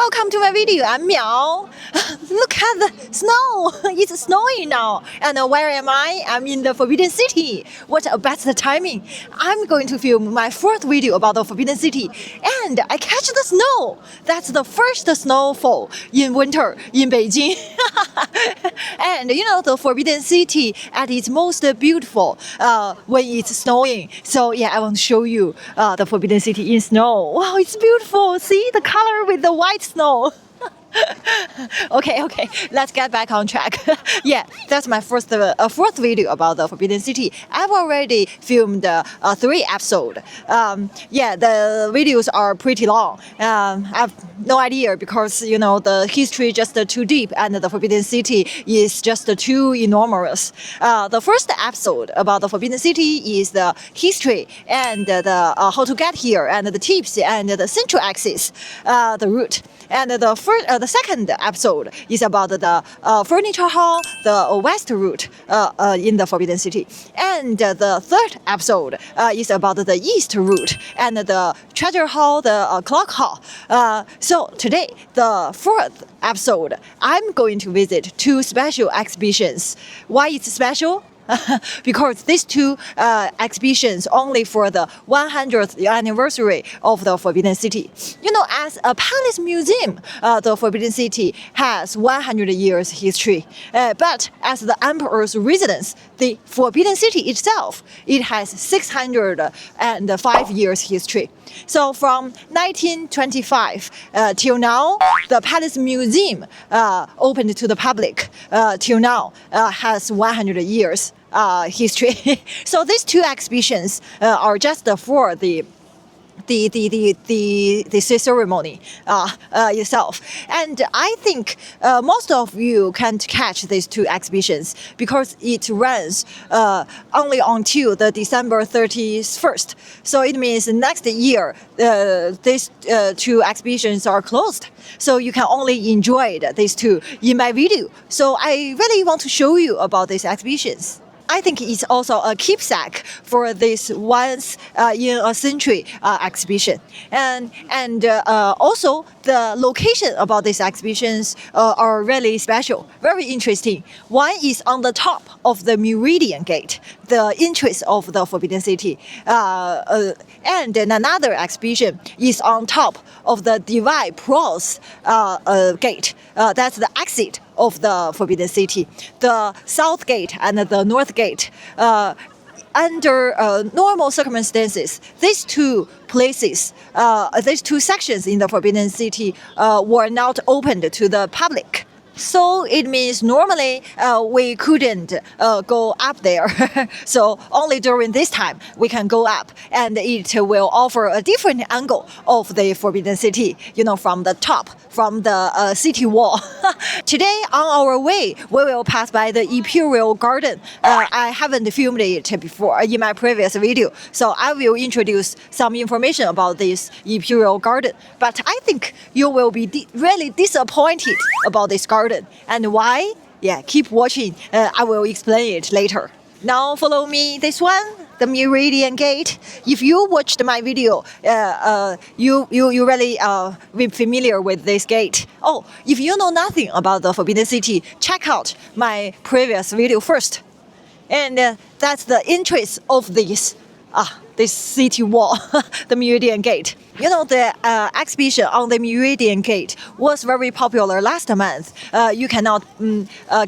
welcome to my video. I'm Miao. Look at the snow. It's snowing now. And where am I? I'm in the Forbidden City. What a best timing. I'm going to film my fourth video about the Forbidden City. And I catch the snow. That's the first snowfall in winter in Beijing. And you know, the Forbidden City at its most beautiful when it's snowing. So yeah, I want to show you the Forbidden City in snow. Wow, it's beautiful. See the color with the white snow. Okay, let's get back on track. Yeah, that's my fourth video about the Forbidden City. I've already filmed 3 episodes. Yeah, the videos are pretty long. I have no idea because you know the history just too deep and the Forbidden City is just too enormous. The first episode about the Forbidden City is the history and the how to get here and the tips and the central axis, the route. And the second episode is about the furniture hall, the west route in the Forbidden City. And the third episode is about the east route and the treasure hall, the clock hall. So today, the fourth episode, I'm going to visit 2 special exhibitions. Why it's special? Because these 2 exhibitions only for the 100th anniversary of the Forbidden City. You know, as a palace museum, the Forbidden City has 100 years history. But as the emperor's residence, the Forbidden City itself, it has 605 years history. So from 1925 till now, the palace museum opened to the public till now has 100 years history. So these 2 exhibitions are just for the ceremony itself. And I think most of you can't catch these 2 exhibitions because it runs only until the December 31st. So it means next year these 2 exhibitions are closed. So you can only enjoy these 2 in my video. So I really want to show you about these exhibitions. I think it's also a keepsake for this once in a century exhibition. And also the location about these exhibitions are really special, very interesting. One is on the top of the Meridian Gate, the entrance of the Forbidden City. And another exhibition is on top of the Divide Cross Gate. That's the exit of the Forbidden City. The South Gate and the North Gate. Under normal circumstances, these 2 places, these 2 sections in the Forbidden City were not opened to the public. So it means normally we couldn't go up there. So only during this time we can go up, and it will offer a different angle of the Forbidden City, you know, from the top, from the city wall. Today on our way, we will pass by the Imperial Garden. I haven't filmed it before in my previous video, so I will introduce some information about this Imperial Garden. But I think you will be really disappointed about this garden. And why? Yeah, keep watching. I will explain it later. Now follow me. This one, the Meridian Gate. If you watched my video, you really be familiar with this gate. Oh, if you know nothing about the Forbidden City, check out my previous video first. And that's the entrance of this city wall, the Meridian Gate. You know, the exhibition on the Meridian Gate was very popular last month. You cannot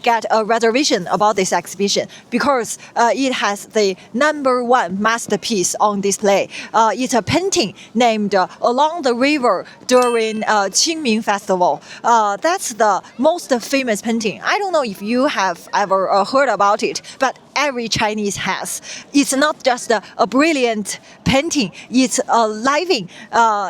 get a reservation about this exhibition because it has the #1 masterpiece on display. It's a painting named Along the River during Qingming Festival. That's the most famous painting. I don't know if you have ever heard about it, but every Chinese has. It's not just a brilliant painting, it's a living,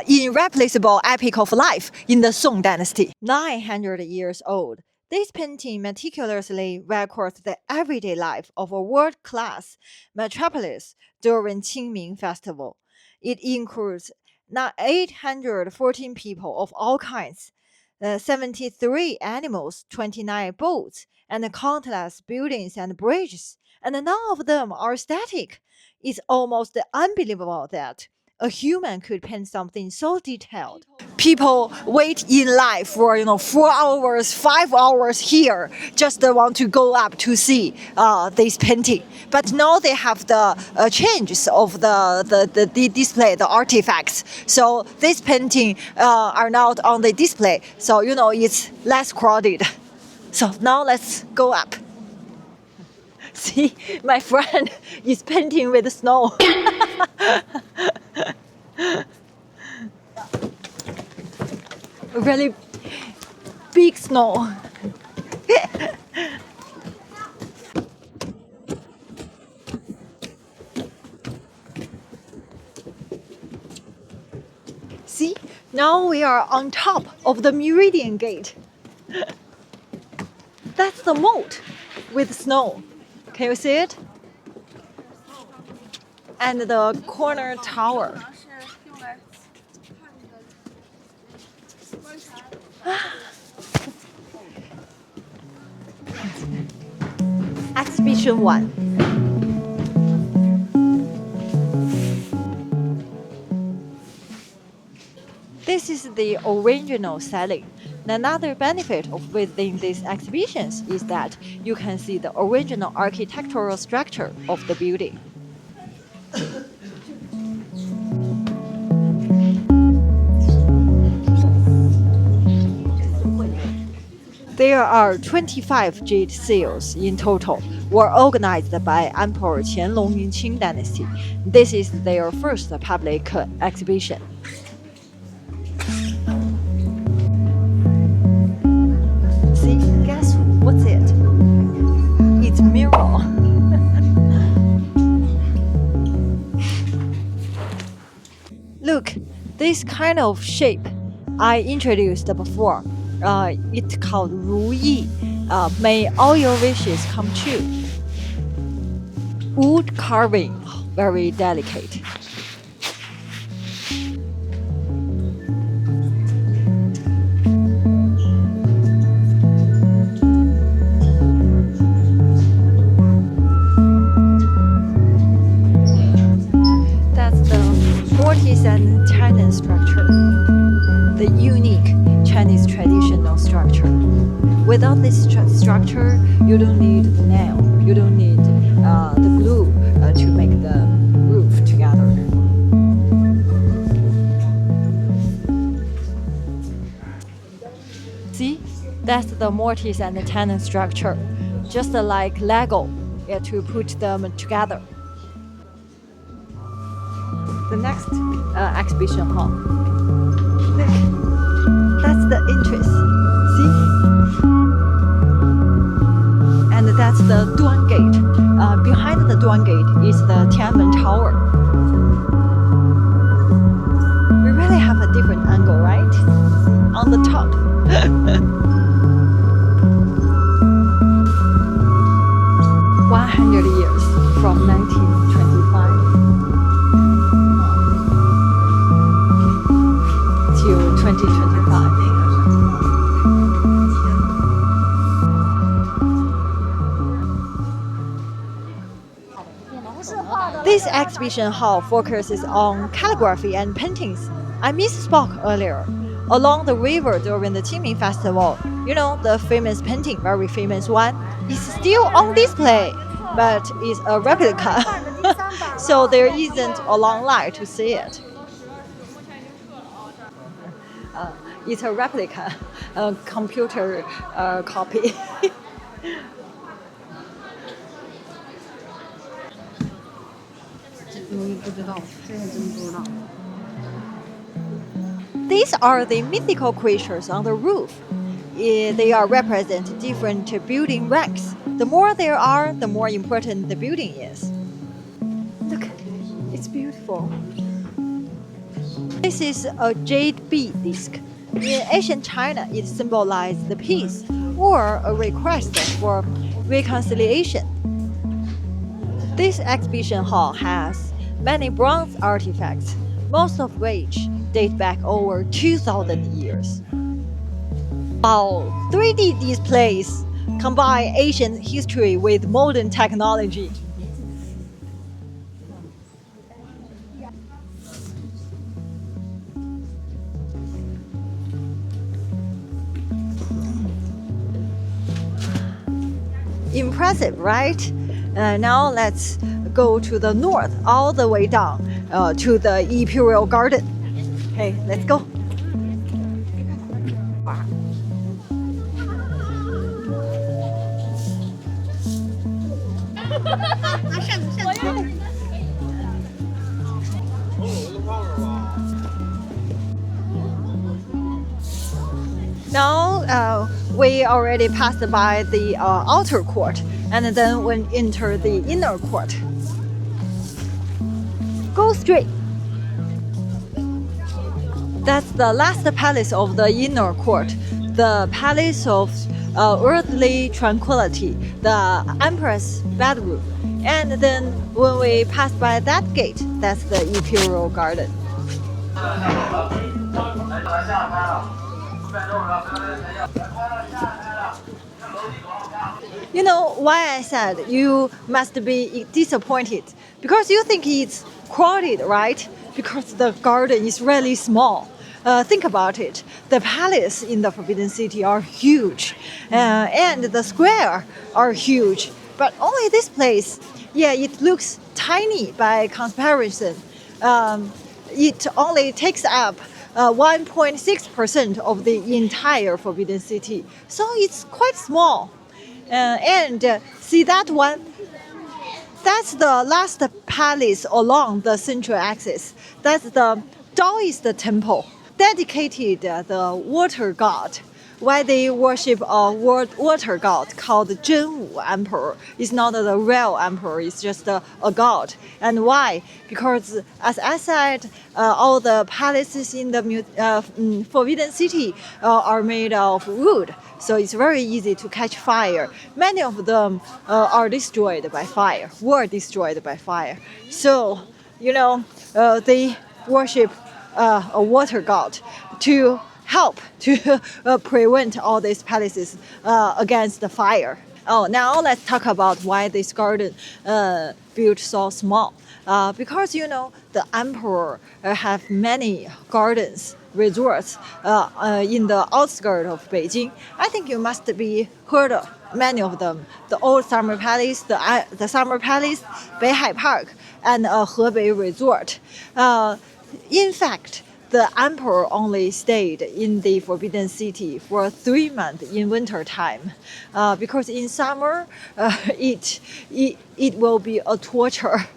irreplaceable epic of life in the Song Dynasty. 900 years old, this painting meticulously records the everyday life of a world-class metropolis during Qingming Festival. It includes 814 people of all kinds, 73 animals, 29 boats, and countless buildings and bridges, and none of them are static. It's almost unbelievable that a human could paint something so detailed. People wait in line for 4 hours, 5 hours here, just want to go up to see this painting. But now they have the changes of the display, the artifacts. So this painting are not on the display. So it's less crowded. So now let's go up. See, my friend is painting with snow. Really big snow. See, now we are on top of the Meridian Gate. That's the moat with snow. Can you see it? And the corner tower. Exhibition 1. This is the original selling. Another benefit of visiting these exhibitions is that you can see the original architectural structure of the building. There are 25 jade seals in total, were organized by Emperor Qianlong in Qing Dynasty. This is their first public exhibition. See, guess what's it? It's mirror. Look, this kind of shape I introduced before. It's called 如意. May all your wishes come true. Wood carving, very delicate. That's the mortise and tenon structure, the unique Chinese traditional structure. Without this structure, you don't need the nail, you don't need the glue to make the roof together. See, that's the mortise and the tenon structure, just like Lego, to put them together. The next exhibition hall. Look, that's the entrance. See? And that's the Duan Gate. Behind the Duan Gate is the Tianmen Tower. We really have a different angle, right? On the top. 100 years from 1925 to 2025. This exhibition hall focuses on calligraphy and paintings. I misspoke earlier. Along the river during the Qingming Festival, the famous painting, very famous one, is still on display, but is a replica. So there isn't a long line to see it. It's a replica, a computer copy. These are the mythical creatures on the roof. They are represent different building ranks. The more there are, the more important the building is. Look, it's beautiful. This is a jade bead disc. In ancient China, it symbolized the peace or a request for reconciliation. This exhibition hall has many bronze artifacts, most of which date back over 2,000 years. Wow, 3D displays combine ancient history with modern technology. impressive, right? Now let's go to the north, all the way down to the Imperial Garden. Okay, let's go. Now we already passed by the outer court, and then we enter the inner court. Go straight. That's the last palace of the inner court, the palace of earthly tranquility, the empress bedroom. And then when we pass by that gate, that's the Imperial Garden. You know why I said you must be disappointed? Because you think it's crowded, right? Because the garden is really small. Think about it. The palace in the Forbidden City are huge, and the square are huge. But only this place, yeah, it looks tiny by comparison. It only takes up 1.6% of the entire Forbidden City. So it's quite small. And see that one? That's the last palace along the central axis. That's the Taoist temple, dedicated the water god. Why they worship a water god called Shenwu Emperor. It's not the real emperor, it's just a god. And why? Because as I said, all the palaces in the Forbidden City are made of wood. So it's very easy to catch fire. Many of them are destroyed by fire, were destroyed by fire. So, you know, they worship a water god to help to prevent all these palaces against the fire. Oh, now let's talk about why this garden built so small. Because you know the emperor have many gardens, resorts in the outskirts of Beijing. I think you must be heard of many of them. The Old Summer Palace, the Summer Palace, Beihai Park, and Hebei Resort. In fact, the emperor only stayed in the Forbidden City for 3 months in winter time, because in summer it will be a torture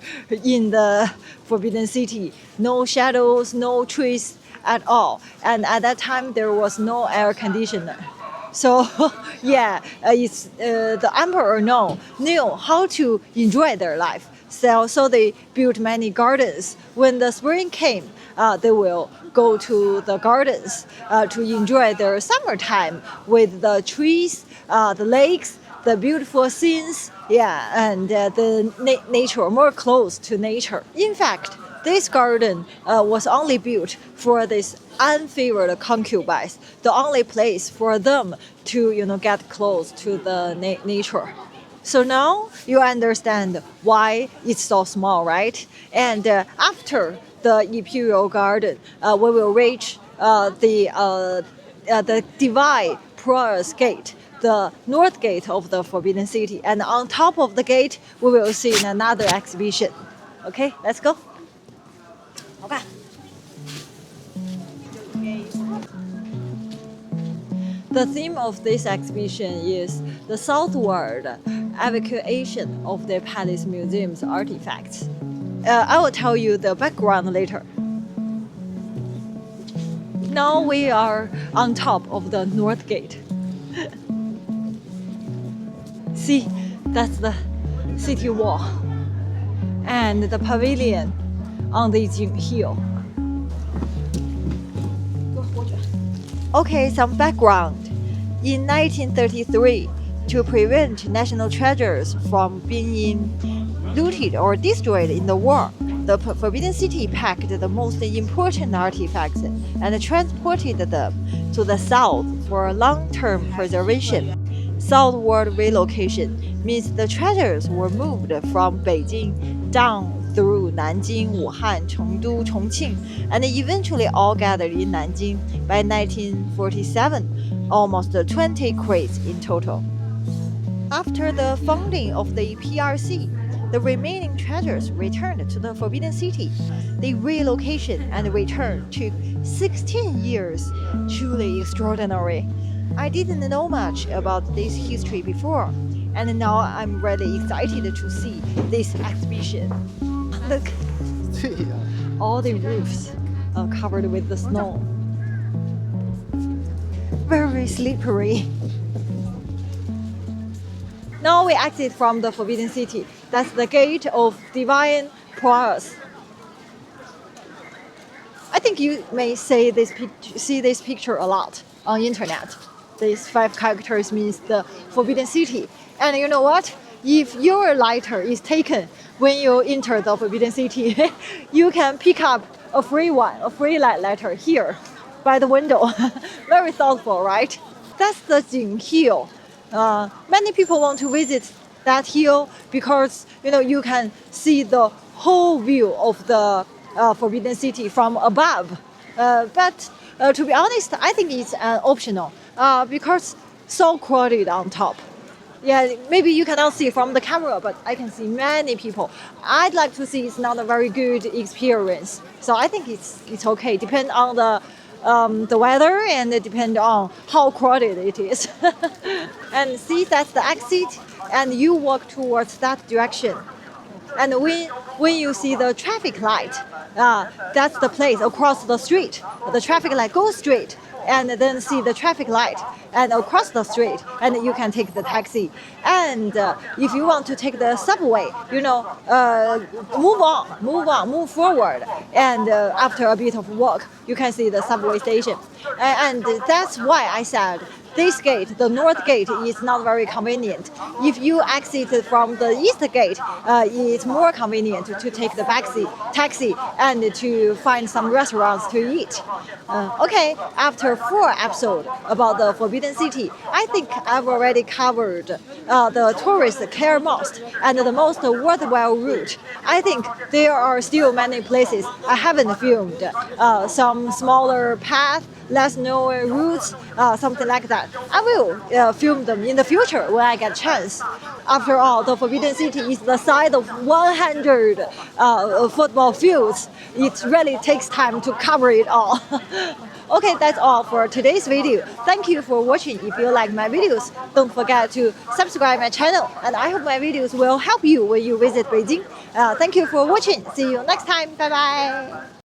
in the Forbidden City. No shadows, no trees at all, and at that time there was no air conditioner. So yeah, the emperor knew how to enjoy their life. So they built many gardens. When the spring came, they will go to the gardens to enjoy their summertime with the trees, the lakes, the beautiful scenes, yeah, and the nature, more close to nature. In fact, this garden was only built for these unfavored concubines, the only place for them to get close to the nature. So now you understand why it's so small, right? And after the Imperial Garden, we will reach the Divine Prior's Gate, the north gate of the Forbidden City. And on top of the gate, we will see another exhibition. Okay, let's go. Okay. The theme of this exhibition is the southward evacuation of the palace museum's artifacts. I will tell you the background later. Now we are on top of the north gate. See, that's the city wall and the pavilion on the Jing Hill. Okay, some background. In 1933, to prevent national treasures from being looted or destroyed in the war, the Forbidden City packed the most important artifacts and transported them to the south for long-term preservation. Southward relocation means the treasures were moved from Beijing down through Nanjing, Wuhan, Chengdu, Chongqing, and eventually all gathered in Nanjing. By 1947, almost 20 crates in total. After the founding of the PRC, the remaining treasures returned to the Forbidden City. The relocation and return took 16 years. Truly extraordinary. I didn't know much about this history before, and now I'm really excited to see this exhibition. Look, 对呀、all the roofs are covered with the snow. Very slippery. Now we exit from the Forbidden City. That's the gate of divine prowess. I think you may see this picture a lot on internet. These 5 characters means the Forbidden City. And you know what? If your lighter is taken when you enter the Forbidden City, you can pick up a free lighter here by the window. Very thoughtful, right? That's the Jing Hill. Many people want to visit that hill because you can see the whole view of the Forbidden City from above. But to be honest, I think it's optional because so crowded on top. Yeah, maybe you cannot see from the camera, but I can see many people. I'd like to see it's not a very good experience, so I think it's okay. Depend on the weather and it depends on how crowded it is. And see, that's the exit, and you walk towards that direction. And when you see the traffic light, that's the place across the street. The traffic light goes straight, and then see the traffic light and across the street, and you can take the taxi. And if you want to take the subway, move forward, and after a bit of walk, you can see the subway station. And that's why I said this gate, the north gate, is not very convenient. If you exit from the east gate, it's more convenient to take the taxi and to find some restaurants to eat. Okay, after 4 episodes about the Forbidden City, I think I've already covered the tourist care most and the most worthwhile route. I think there are still many places I haven't filmed. Some smaller paths, less known routes, something like that. I will film them in the future when I get a chance. After all, the Forbidden City is the size of 100 football fields. It really takes time to cover it all. Okay, that's all for today's video. Thank you for watching. If you like my videos, don't forget to subscribe my channel. And I hope my videos will help you when you visit Beijing. Thank you for watching. See you next time. Bye bye.